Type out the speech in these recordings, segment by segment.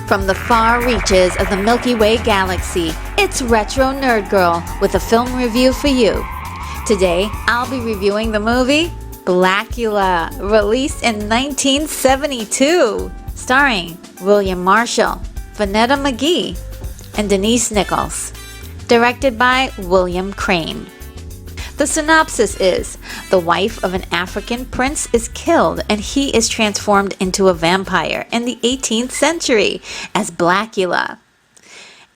From the far reaches of the Milky Way galaxy, it's Retro Nerd Girl with a film review for you. Today, I'll be reviewing the movie Blacula, released in 1972, starring William Marshall, Vanetta McGee, and Denise Nichols. Directed by William Crane. The synopsis is, the wife of an African prince is killed and he is transformed into a vampire in the 18th century as Blacula.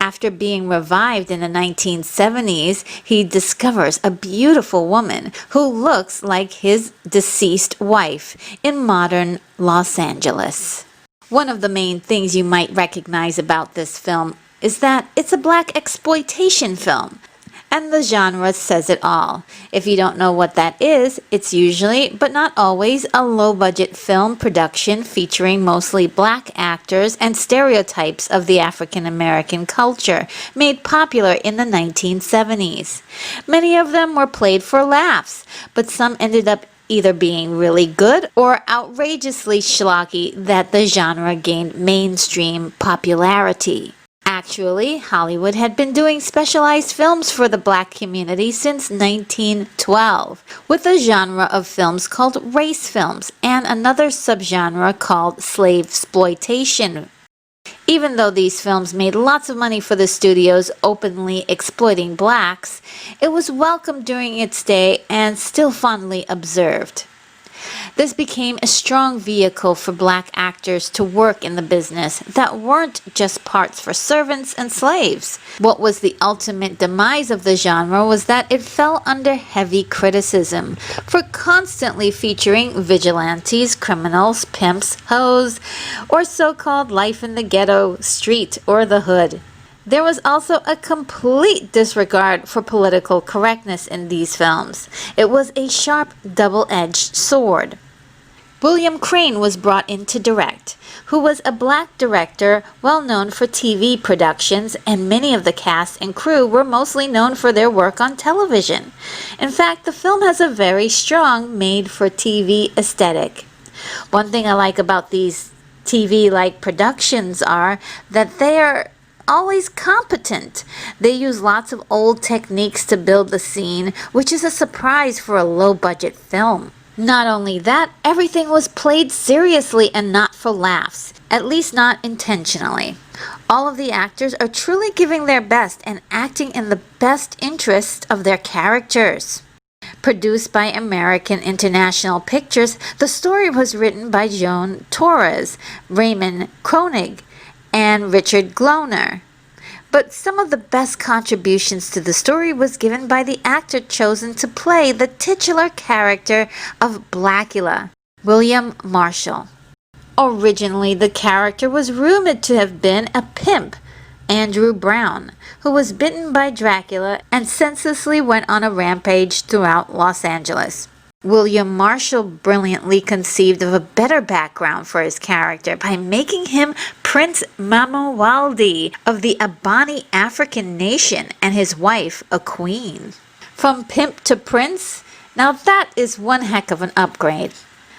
After being revived in the 1970s, he discovers a beautiful woman who looks like his deceased wife in modern Los Angeles. One of the main things you might recognize about this film is that it's a black exploitation film. And the genre says it all. If you don't know what that is, it's usually, but not always, a low-budget film production featuring mostly black actors and stereotypes of the African American culture, made popular in the 1970s. Many of them were played for laughs, but some ended up either being really good or outrageously schlocky that the genre gained mainstream popularity. Actually, Hollywood had been doing specialized films for the black community since 1912, with a genre of films called race films and another subgenre called slave-sploitation. Even though these films made lots of money for the studios openly exploiting blacks, it was welcomed during its day and still fondly observed. This became a strong vehicle for black actors to work in the business that weren't just parts for servants and slaves. What was the ultimate demise of the genre was that it fell under heavy criticism for constantly featuring vigilantes, criminals, pimps, hoes, or so-called life in the ghetto, street, or the hood. There was also a complete disregard for political correctness in these films. It was a sharp, double-edged sword. William Crane was brought in to direct, who was a black director well known for TV productions, and many of the cast and crew were mostly known for their work on television. In fact, the film has a very strong made-for-TV aesthetic. One thing I like about these TV-like productions are that they are always competent. They use lots of old techniques to build the scene, which is a surprise for a low-budget film. Not only that, everything was played seriously and not for laughs, at least not intentionally. All of the actors are truly giving their best and acting in the best interest of their characters. Produced by American International Pictures, the story was written by Joan Torres, Raymond Kroenig, and Richard Gloner. But some of the best contributions to the story was given by the actor chosen to play the titular character of Blacula, William Marshall. Originally, the character was rumored to have been a pimp, Andrew Brown, who was bitten by Dracula and senselessly went on a rampage throughout Los Angeles. William Marshall brilliantly conceived of a better background for his character by making him Prince Mamawaldi of the Abani African nation and his wife a queen. From pimp to prince? Now that is one heck of an upgrade.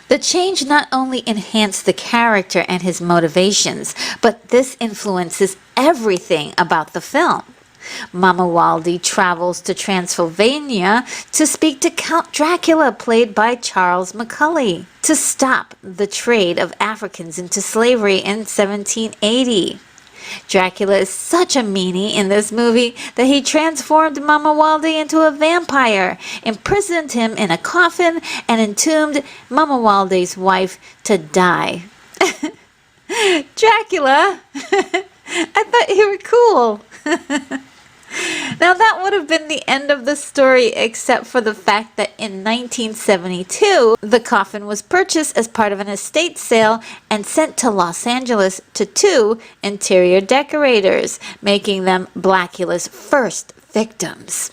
The change not only enhanced the character and his motivations, but this influences everything about the film. Mamawaldi travels to Transylvania to speak to Count Dracula, played by Charles Macaulay, to stop the trade of Africans into slavery in 1780. Dracula is such a meanie in this movie that he transformed Mamawaldi into a vampire, imprisoned him in a coffin, and entombed Mamawaldi's wife to die. Dracula? I thought you were cool. Now that would have been the end of the story, except for the fact that in 1972, the coffin was purchased as part of an estate sale and sent to Los Angeles to 2 interior decorators, making them Blacula's first victims.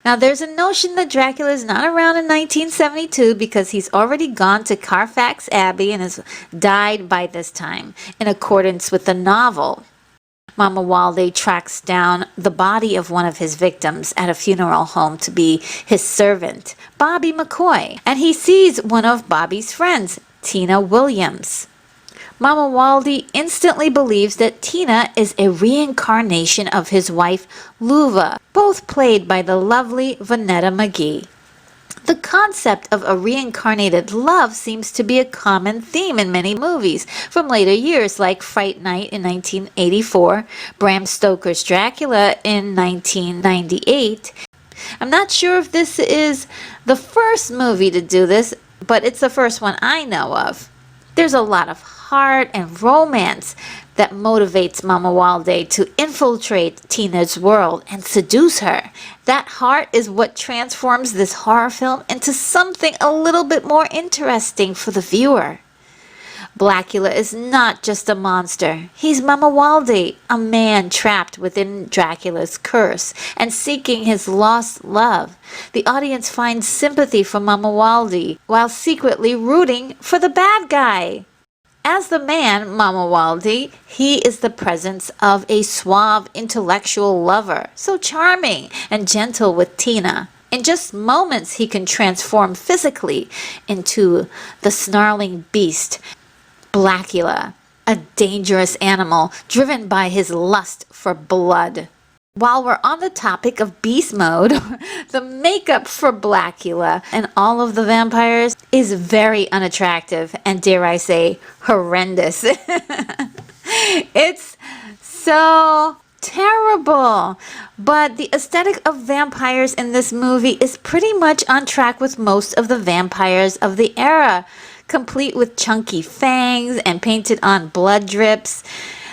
Now there's a notion that Dracula is not around in 1972 because he's already gone to Carfax Abbey and has died by this time, in accordance with the novel. Mamawaldi tracks down the body of one of his victims at a funeral home to be his servant, Bobby McCoy, and he sees one of Bobby's friends, Tina Williams. Mama Waldy instantly believes that Tina is a reincarnation of his wife, Luva, both played by the lovely Vonetta McGee. The concept of a reincarnated love seems to be a common theme in many movies from later years, like Fright Night in 1984, Bram Stoker's Dracula in 1998. I'm not sure if this is the first movie to do this, but it's the first one I know of. There's a lot of heart and romance that motivates Mama Waldy to infiltrate Tina's world and seduce her. That heart is what transforms this horror film into something a little bit more interesting for the viewer. Blacula is not just a monster. He's Mama Waldy, a man trapped within Dracula's curse and seeking his lost love. The audience finds sympathy for Mama Waldy while secretly rooting for the bad guy. As the man, Mama Waldy, he is the presence of a suave, intellectual lover, so charming and gentle with Tina. In just moments, he can transform physically into the snarling beast, Blacula, a dangerous animal driven by his lust for blood. While we're on the topic of beast mode, the makeup for Blacula and all of the vampires is very unattractive and, dare I say, horrendous. It's so terrible. But the aesthetic of vampires in this movie is pretty much on track with most of the vampires of the era, complete with chunky fangs and painted on blood drips.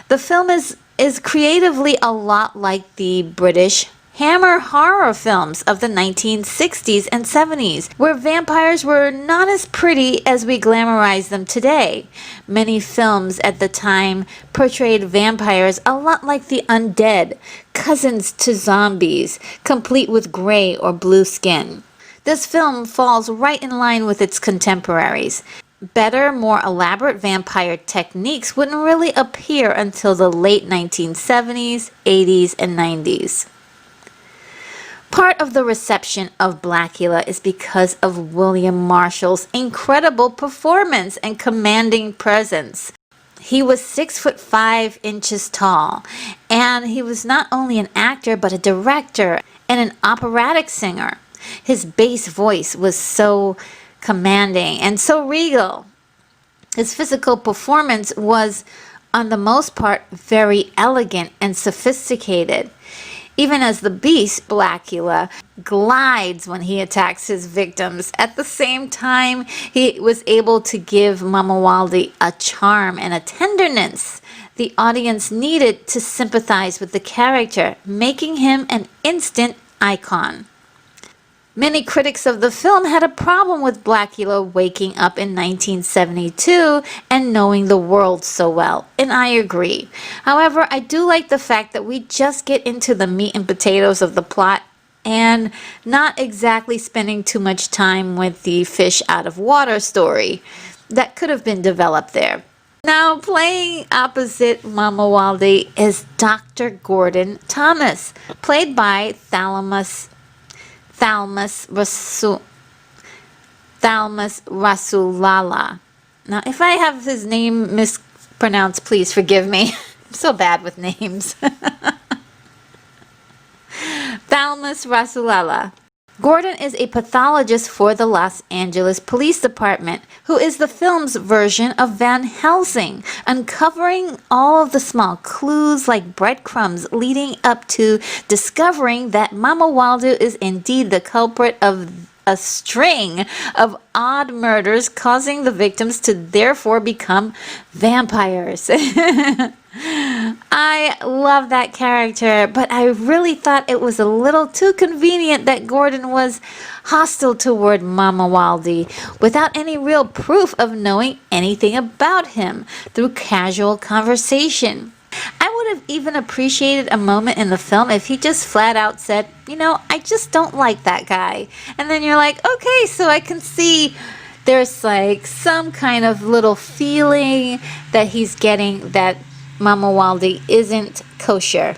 The film is creatively a lot like the British Hammer horror films of the 1960s and 70s, where vampires were not as pretty as we glamorize them today. Many films at the time portrayed vampires a lot like the undead, cousins to zombies, complete with gray or blue skin. This film falls right in line with its contemporaries. Better, more elaborate vampire techniques wouldn't really appear until the late 1970s, 80s, and 90s. Part of the reception of Blacula is because of William Marshall's incredible performance and commanding presence. He was 6'5" tall, and he was not only an actor but a director and an operatic singer. His bass voice was so commanding and so regal. His physical performance was, on the most part, very elegant and sophisticated. Even as the beast, Blacula, glides when he attacks his victims. At the same time, he was able to give Mama Waldy a charm and a tenderness the audience needed to sympathize with the character, making him an instant icon. Many critics of the film had a problem with Blacula waking up in 1972 and knowing the world so well, and I agree. However, I do like the fact that we just get into the meat and potatoes of the plot and not exactly spending too much time with the fish out of water story that could have been developed there. Now, playing opposite Mama Waldy is Dr. Gordon Thomas, played by Thalmus Rasulala. Now, if I have his name mispronounced, please forgive me. I'm so bad with names. Thalmus Rasulala. Gordon is a pathologist for the Los Angeles Police Department, who is the film's version of Van Helsing, uncovering all of the small clues like breadcrumbs leading up to discovering that Mama Waldy is indeed the culprit of a string of odd murders, causing the victims to therefore become vampires. I love that character, but I really thought it was a little too convenient that Gordon was hostile toward Mama Waldy without any real proof of knowing anything about him through casual conversation. I would have even appreciated a moment in the film if he just flat out said, I just don't like that guy. And then you're like, okay, so I can see there's like some kind of little feeling that he's getting that Mama Waldy isn't kosher.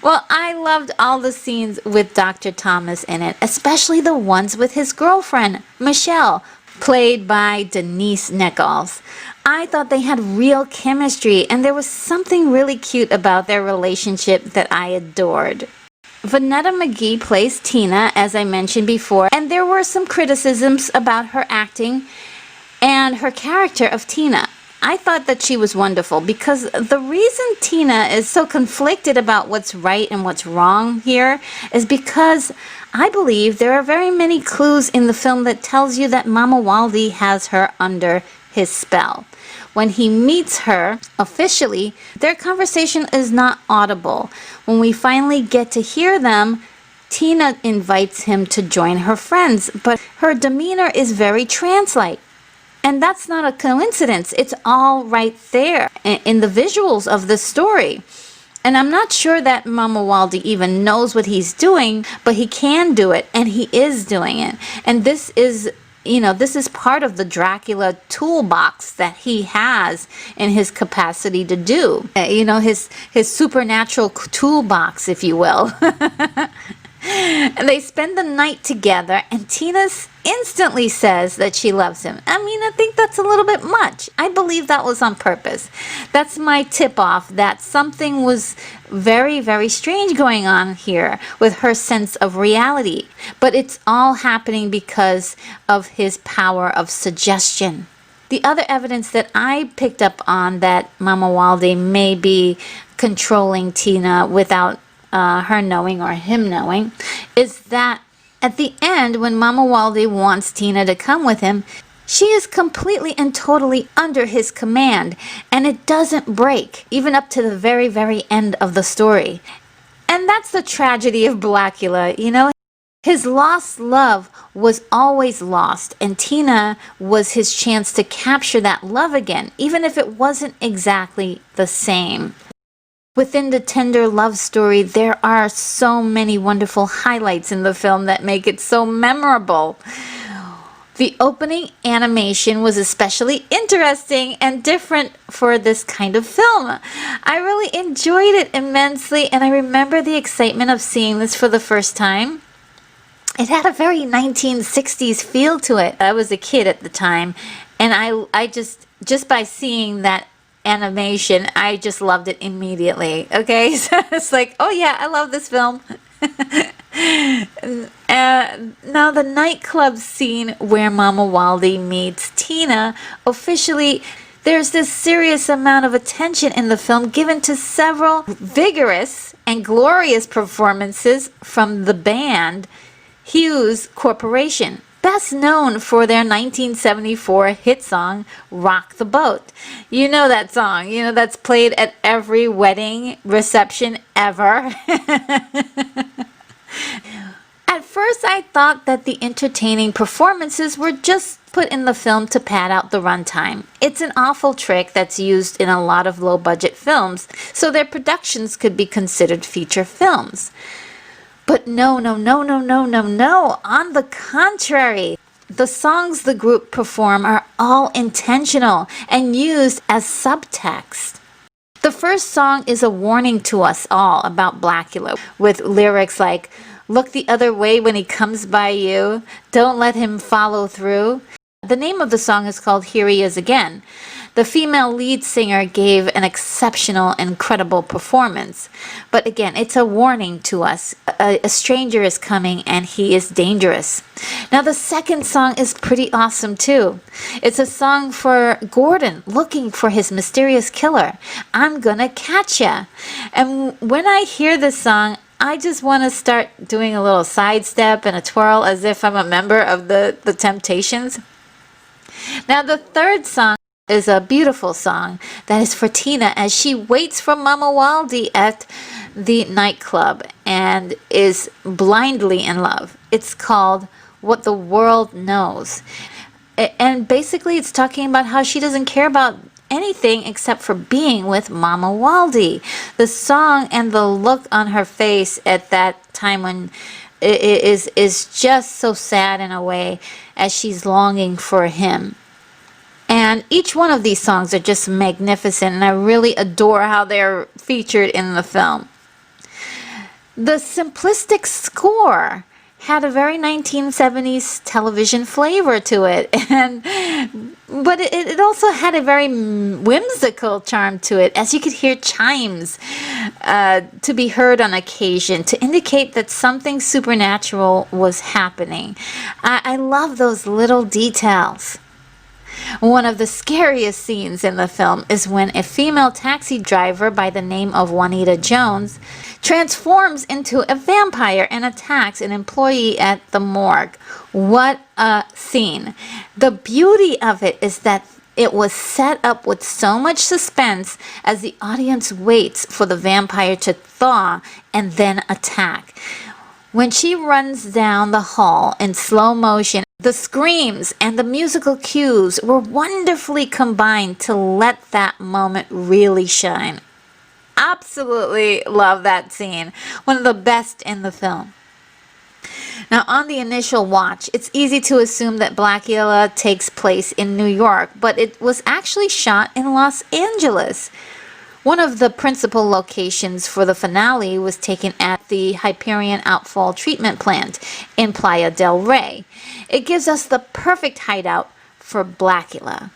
Well, I loved all the scenes with Dr. Thomas in it, especially the ones with his girlfriend, Michelle, played by Denise Nichols. I thought they had real chemistry, and there was something really cute about their relationship that I adored. Vanetta McGee plays Tina, as I mentioned before, and there were some criticisms about her acting and her character of Tina. I thought that she was wonderful because the reason Tina is so conflicted about what's right and what's wrong here is because I believe there are very many clues in the film that tells you that Mama Waldy has her under his spell. When he meets her officially, their conversation is not audible. When we finally get to hear them, Tina invites him to join her friends, but her demeanor is very trance-like. And that's not a coincidence. It's all right there in the visuals of the story. And I'm not sure that Mama Waldy even knows what he's doing, but he can do it, and he is doing it. And this is, this is part of the Dracula toolbox that he has in his capacity to do. His supernatural toolbox, if you will. And they spend the night together, and Tina instantly says that she loves him. I think that's a little bit much. I believe that was on purpose. That's my tip-off that something was very, very strange going on here with her sense of reality. But it's all happening because of his power of suggestion. The other evidence that I picked up on that Mama Waldy may be controlling Tina without her knowing or him knowing is that at the end, when Mama Waldy wants Tina to come with him, she is completely and totally under his command, and it doesn't break even up to the very, very end of the story. And that's the tragedy of Blacula. His lost love was always lost, and Tina was his chance to capture that love again, even if it wasn't exactly the same. Within the tender love story, there are so many wonderful highlights in the film that make it so memorable. The opening animation was especially interesting and different for this kind of film. I really enjoyed it immensely, and I remember the excitement of seeing this for the first time. It had a very 1960s feel to it. I was a kid at the time, and I just by seeing that animation, I just loved it immediately. Okay, so it's like, oh yeah, I love this film. Now the nightclub scene where Mama Waldy meets Tina, officially there's this serious amount of attention in the film given to several vigorous and glorious performances from the band Hughes Corporation, best known for their 1974 hit song, Rock the Boat. You know that song, that's played at every wedding reception ever. At first, I thought that the entertaining performances were just put in the film to pad out the runtime. It's an awful trick that's used in a lot of low-budget films, so their productions could be considered feature films. But no. On the contrary, the songs the group perform are all intentional and used as subtext. The first song is a warning to us all about Blacula, with lyrics like, "Look the other way when he comes by you. Don't let him follow through." The name of the song is called Here He Is Again. The female lead singer gave an exceptional, incredible performance. But again, it's a warning to us. A stranger is coming and he is dangerous. Now the second song is pretty awesome too. It's a song for Gordon looking for his mysterious killer. I'm gonna catch ya. And when I hear this song, I just want to start doing a little sidestep and a twirl as if I'm a member of the Temptations. Now the third song is a beautiful song that is for Tina as she waits for Mama Waldy at the nightclub and is blindly in love. It's called What the World Knows. And basically it's talking about how she doesn't care about anything except for being with Mama Waldy. The song and the look on her face at that time when it is just so sad in a way as she's longing for him. And each one of these songs are just magnificent, and I really adore how they're featured in the film. The simplistic score had a very 1970s television flavor to it, but it also had a very whimsical charm to it, as you could hear chimes to be heard on occasion to indicate that something supernatural was happening. I love those little details. One of the scariest scenes in the film is when a female taxi driver by the name of Juanita Jones transforms into a vampire and attacks an employee at the morgue. What a scene. The beauty of it is that it was set up with so much suspense as the audience waits for the vampire to thaw and then attack. When she runs down the hall in slow motion, the screams and the musical cues were wonderfully combined to let that moment really shine. Absolutely love that scene. One of the best in the film. Now, on the initial watch, it's easy to assume that Blacula takes place in New York, but it was actually shot in Los Angeles. One of the principal locations for the finale was taken at the Hyperion Outfall Treatment Plant in Playa del Rey. It gives us the perfect hideout for Blacula,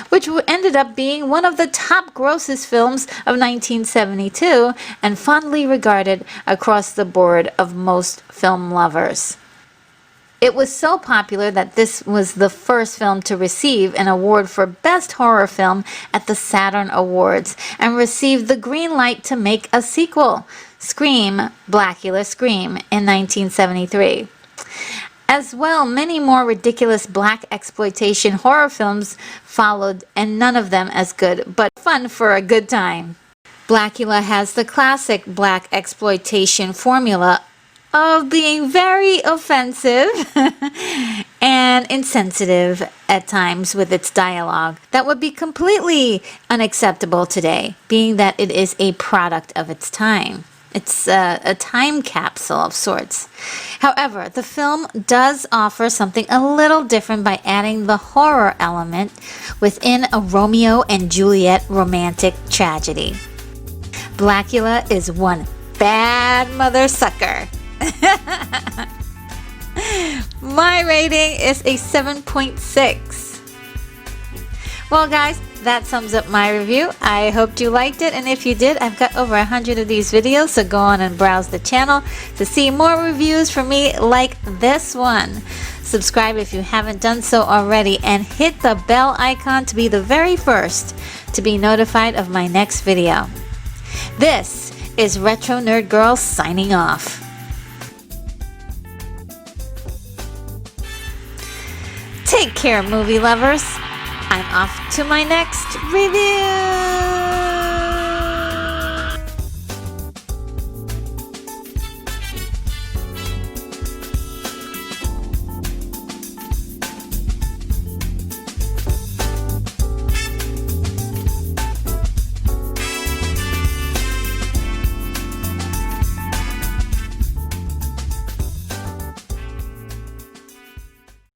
which ended up being one of the top grossest films of 1972 and fondly regarded across the board of most film lovers. It was so popular that this was the first film to receive an award for Best Horror Film at the Saturn Awards and received the green light to make a sequel, Scream, Blacula Scream, in 1973. As well, many more ridiculous black exploitation horror films followed, and none of them as good, but fun for a good time. Blacula has the classic black exploitation formula of being very offensive and insensitive at times with its dialogue that would be completely unacceptable today, being that it is a product of its time. It's a time capsule of sorts. However, the film does offer something a little different by adding the horror element within a Romeo and Juliet romantic tragedy. Blacula is one bad mother sucker. My rating is a 7.6. Well, guys, that sums up my review. I hope you liked it, and if you did, I've got over 100 of these videos, so go on and browse the channel to see more reviews from me like this one. Subscribe if you haven't done so already, and hit the bell icon to be the very first to be notified of my next video. This is Retro Nerd Girl signing off. Take care, movie lovers. I'm off to my next review.